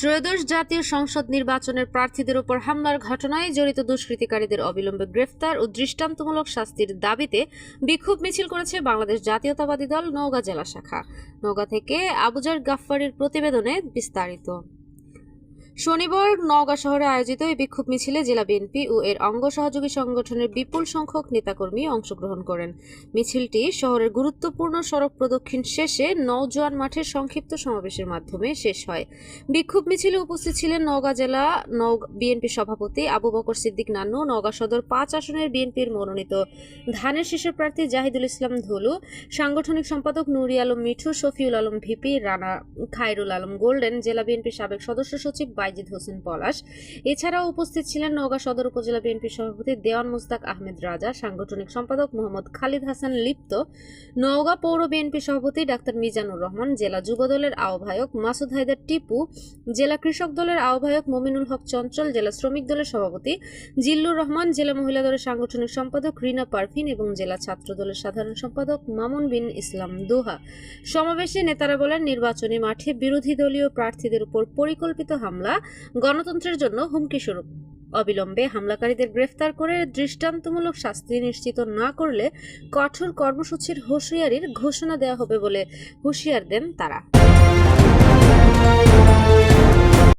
ত্রয়োদশ জাতীয় সংসদ নির্বাচনের প্রার্থীদের উপর হামলার ঘটনায় জড়িত দুষ্কৃতিকারীদের অবিলম্বে গ্রেফতার ও দৃষ্টান্তমূলক শাস্তির দাবিতে বিক্ষোভ মিছিল করেছে বাংলাদেশ জাতীয়তাবাদী দল নওগাঁ জেলা শাখা। নওগাঁ থেকে আবুজার গাফফারির প্রতিবেদনে বিস্তারিত। শনিবার নওগাঁ শহরে আয়োজিত এই বিক্ষোভ মিছিলে জেলা বিএনপি ও এর অঙ্গ সহযোগী সংগঠনের বিপুল সংখ্যক নেতাকর্মী অংশগ্রহণ করেন। মিছিলটি শহরের গুরুত্বপূর্ণ সড়ক প্রদক্ষিণ শেষে নওজোয়ান মাঠের সংক্ষিপ্ত সমাবেশের মাধ্যমে শেষ হয়। বিক্ষোভ মিছিলে উপস্থিত ছিলেন নওগাঁ জেলা বিএনপি সভাপতি আবু বকর সিদ্দিক নান্নু, নওগাঁ সদর 5 আসনের বিএনপির মনোনীত ধানের শীষের প্রার্থী জাহিদুল ইসলাম ধুলু, সাংগঠনিক সম্পাদক নুরি আলম মিঠু, শফিউল আলম ভিপি, রানা খায়রুল আলম গোল্ডেন, জেলা বিএনপির সাবেক সদস্য সচিব বাইজিদ হোসেন পলাশ। এছাড়াও উপস্থিত ছিলেন নওগাঁ সদর উপজেলা বিএনপির সভাপতি দেওয়ান মুস্তাক আহমেদ রাজা, সাংগঠনিক সম্পাদক মোহাম্মদ খালিদ হাসান লিপ্ত, নওগাঁ পৌর বিএনপি সভাপতি ডাক্তার মিজানুর রহমান, জেলা যুব দলের আহ্বায়ক মাসুদ হায়দার টিপু, জেলা কৃষক দলের আহ্বায়ক মমিনুল হক চঞ্চল, জেলা শ্রমিক দলের সভাপতি জিল্লুর রহমান, জেলা মহিলা দলের সাংগঠনিক সম্পাদক রিনা পারভিন এবং জেলা ছাত্র দলের সাধারণ সম্পাদক মামুন বিন ইসলাম দোহা। সমাবেশে নেতারা বলেন, নির্বাচনী মাঠে বিরোধী দলীয় প্রার্থীদের উপর পরিকল্পিত হামলা গণতন্ত্রের জন্য হুমকি স্বরূপ। অবিলম্বে হামলাকারীদের গ্রেফতার করে দৃষ্টান্তমূলক শাস্তি নিশ্চিত না করলে কঠোর কর্মসূচির হুঁশিয়ারির ঘোষণা দেওয়া হবে বলে হুঁশিয়ার দেন তারা।